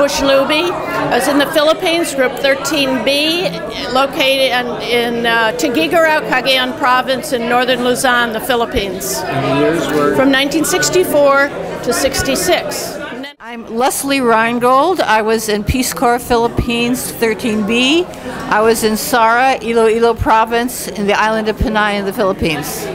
Bush Luby. I was in the Philippines, Group 13B, located in Tuguegarao, Cagayan Province in northern Luzon, the Philippines. And the years were? From 1964 to 66. I'm Leslie Reingold. I was in Peace Corps Philippines 13B. I was in Sara, Iloilo Province in the island of Panay in the Philippines.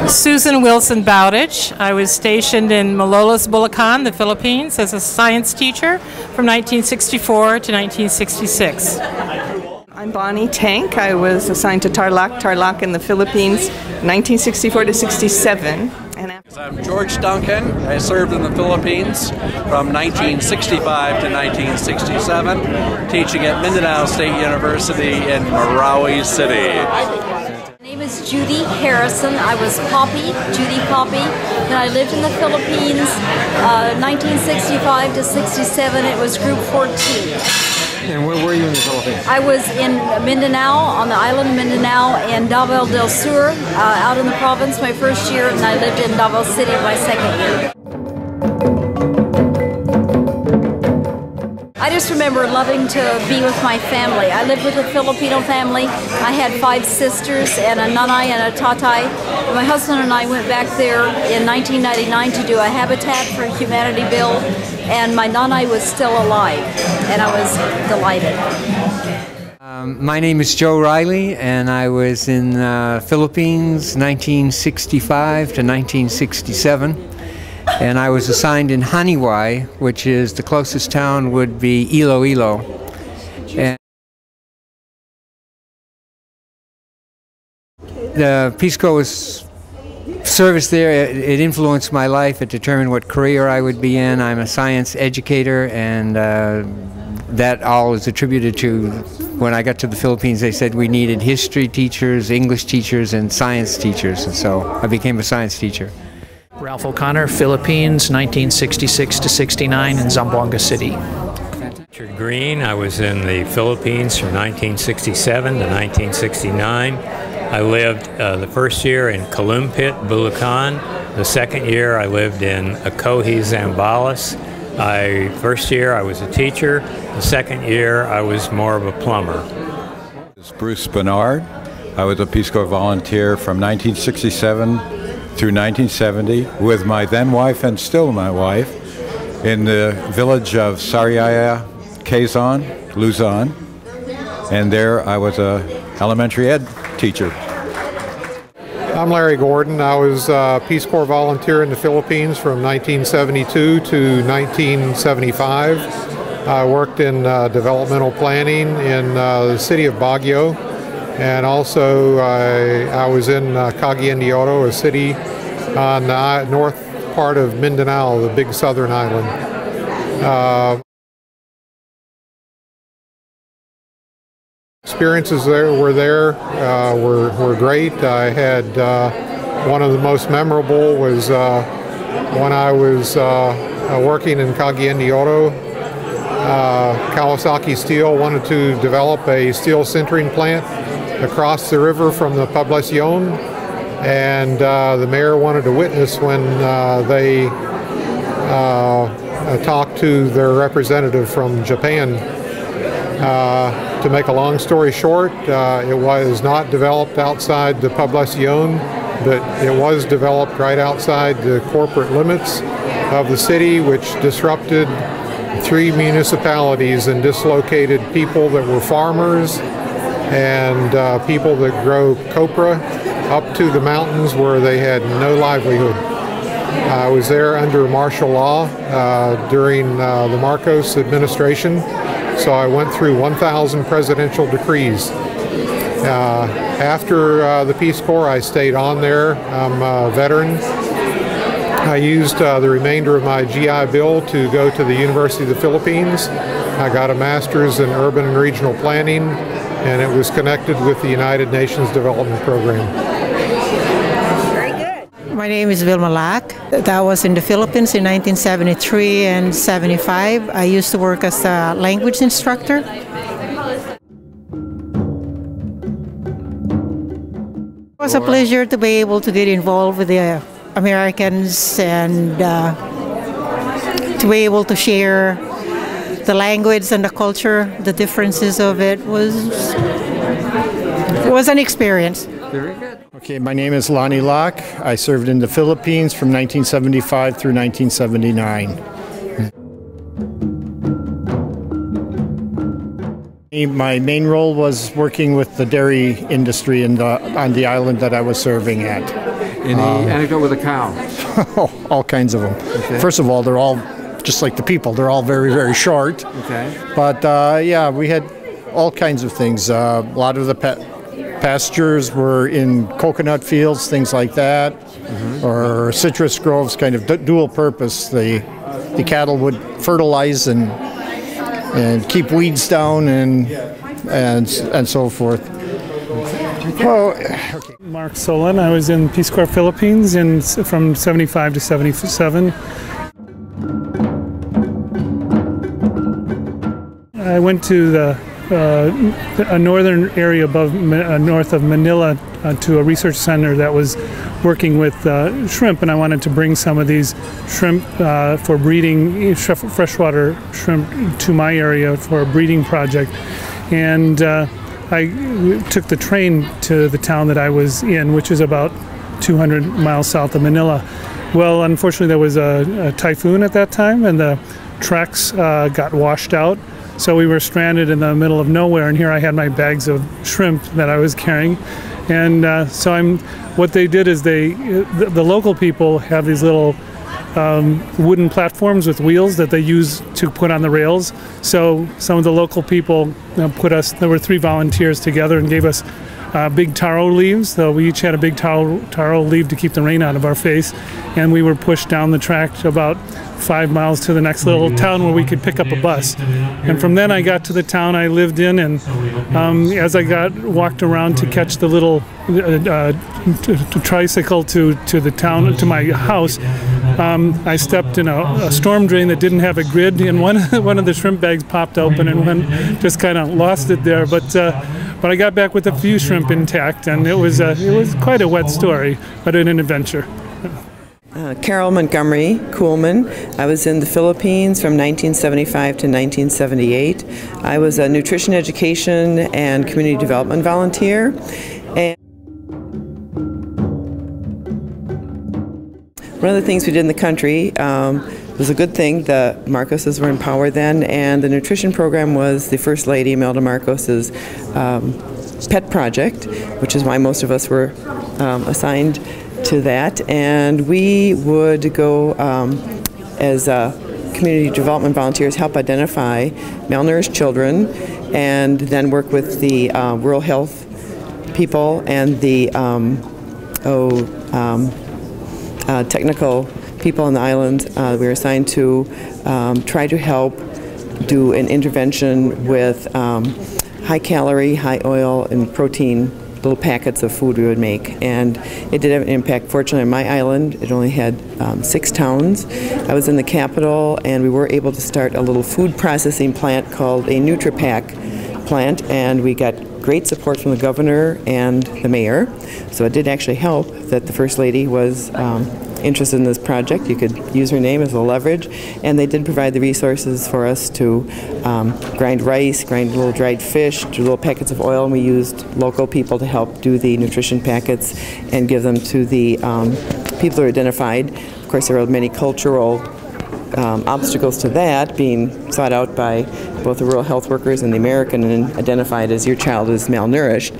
Susan Wilson Bowditch. I was stationed in Malolos, Bulacan, the Philippines, as a science teacher from 1964 to 1966. I'm Bonnie Tank. I was assigned to Tarlac in the Philippines, 1964 to 67. I'm George Duncan. I served in the Philippines from 1965 to 1967, teaching at Mindanao State University in Marawi City. My name is Judy Harrison. I was Poppy, Judy Poppy, and I lived in the Philippines 1965 to 67. It was Group 14. And where were you in the Philippines? I was in Mindanao, on the island of Mindanao, and Davao del Sur, out in the province my first year, and I lived in Davao City my second year. I just remember loving to be with my family. I lived with a Filipino family. I had 5 sisters and a nanay and a tatay. My husband and I went back there in 1999 to do a Habitat for Humanity bill, and my nanay was still alive, and I was delighted. My name is Joe Riley, and I was in Philippines 1965 to 1967. And I was assigned in Haniwai, which is the closest town would be Iloilo. And the Peace Corps was service there. It influenced my life. It determined what career I would be in. I'm a science educator, and that all is attributed to when I got to the Philippines. They said we needed history teachers, English teachers, and science teachers, and so I became a science teacher. Ralph O'Connor, Philippines, 1966 to 69 in Zamboanga City. Richard Green, I was in the Philippines from 1967 to 1969. I lived the first year in Kalumpit, Bulacan. The second year I lived in Acohi, Zambales. First year I was a teacher. The second year I was more of a plumber. This is Bruce Bernard. I was a Peace Corps volunteer from 1967 through 1970 with my then wife and still my wife in the village of Sariaya, Quezon, Luzon, and there I was a elementary ed teacher. I'm Larry Gordon. I was a Peace Corps volunteer in the Philippines from 1972 to 1975. I worked in developmental planning in the city of Baguio. And also, I was in Cagayan de Oro, a city on the north part of Mindanao, the big southern island. Experiences were great. I had one of the most memorable was when I was working in Cagayan de Oro. Kawasaki Steel wanted to develop a steel sintering plant across the river from the Poblacion, and the mayor wanted to witness when they talked to their representative from Japan. To make a long story short, it was not developed outside the Poblacion, but it was developed right outside the corporate limits of the city, which disrupted 3 municipalities and dislocated people that were farmers and people that grow copra up to the mountains where they had no livelihood. I was there under martial law during the Marcos administration, so I went through 1,000 presidential decrees. After the Peace Corps, I stayed on there. I'm a veteran. I used the remainder of my GI Bill to go to the University of the Philippines. I got a master's in urban and regional planning, and it was connected with the United Nations Development Program. Very good. My name is Vilma Lack. That was in the Philippines in 1973 and 75. I used to work as a language instructor. It was a pleasure to be able to get involved with the Americans and to be able to share the language and the culture, the differences of it was an experience. Very good. Okay, my name is Lonnie Locke. I served in the Philippines from 1975 through 1979. My main role was working with the dairy industry on the island that I was serving at. Any anecdote with a cow? All kinds of them. Okay. First of all, they're all just like the people. They're all very, very short. Okay. But yeah, we had all kinds of things. A lot of the pastures were in coconut fields, things like that, or citrus groves, kind of dual purpose. The cattle would fertilize and keep weeds down and so forth. Oh, okay. Mark Solon. I was in Peace Corps Philippines from 75 to 77. I went to a northern area north of Manila to a research center that was working with shrimp, and I wanted to bring some of these shrimp for breeding, freshwater shrimp, to my area for a breeding project. And I took the train to the town that I was in, which is about 200 miles south of Manila. Well, unfortunately, there was a typhoon at that time, and the tracks got washed out. So we were stranded in the middle of nowhere, and here I had my bags of shrimp that I was carrying. And what they did is the local people have these little wooden platforms with wheels that they use to put on the rails. So some of the local people there were 3 volunteers together and gave us big taro leaves. So we each had a big taro leaf to keep the rain out of our face. And we were pushed down the track about 5 miles to the next little town where we could pick up a bus. And from then I got to the town I lived in, and as I walked around to catch the little tricycle to the town, to my house, I stepped in a storm drain that didn't have a grid, and one of the shrimp bags popped open, and just kind of lost it there. But I got back with a few shrimp intact, and it was quite a wet story, but an adventure. Carol Montgomery Kuhlman. I was in the Philippines from 1975 to 1978. I was a nutrition education and community development volunteer. And one of the things we did in the country was a good thing. The Marcoses were in power then, and the nutrition program was the First Lady Imelda Marcos's pet project, which is why most of us were assigned to that. And we would go as community development volunteers, help identify malnourished children, and then work with the rural health people and the technical people on the island. We were assigned to try to help do an intervention with high calorie, high oil, and protein little packets of food we would make. And it did have an impact. Fortunately, on my island, it only had 6 towns. I was in the capital, and we were able to start a little food processing plant called a NutriPack plant, and we got great support from the governor and the mayor. So it did actually help that the First Lady was interested in this project. You could use her name as a leverage, and they did provide the resources for us to grind rice, grind little dried fish, do little packets of oil, and we used local people to help do the nutrition packets and give them to the people who are identified. Of course, there are many cultural obstacles to that, being sought out by both the rural health workers and the American and identified as your child is malnourished.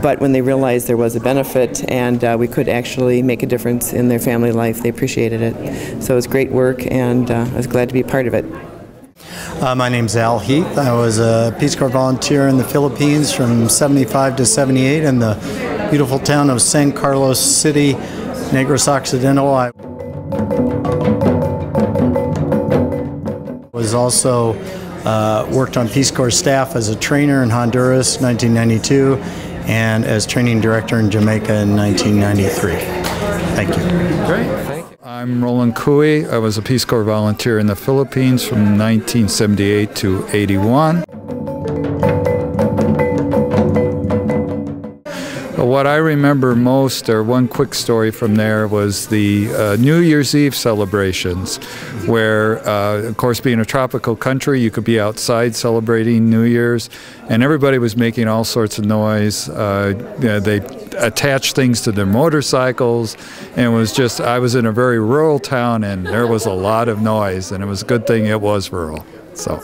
But when they realized there was a benefit and we could actually make a difference in their family life, they appreciated it. So it was great work, and I was glad to be a part of it. My name's Al Heath. I was a Peace Corps volunteer in the Philippines from 75 to 78 in the beautiful town of San Carlos City, Negros Occidental. I was also worked on Peace Corps staff as a trainer in Honduras 1992 and as training director in Jamaica in 1993. Thank you. Great, thank you. I'm Roland Cooey. I was a Peace Corps volunteer in the Philippines from 1978 to 81. what I remember most, or one quick story from there, was the New Year's Eve celebrations, where, of course, being a tropical country, you could be outside celebrating New Year's, and everybody was making all sorts of noise. They attached things to their motorcycles, and it was just, I was in a very rural town, and there was a lot of noise, and it was a good thing it was rural. So.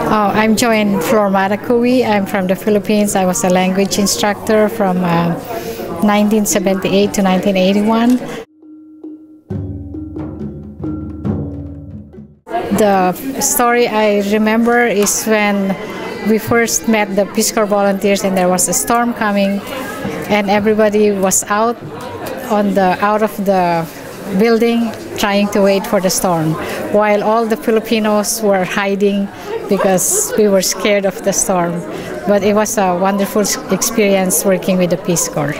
Oh, I'm Joanne Flor-Maracuy. I'm from the Philippines. I was a language instructor from 1978 to 1981. The story I remember is when we first met the Peace Corps volunteers and there was a storm coming and everybody was out of the building trying to wait for the storm, while all the Filipinos were hiding because we were scared of the storm. But it was a wonderful experience working with the Peace Corps.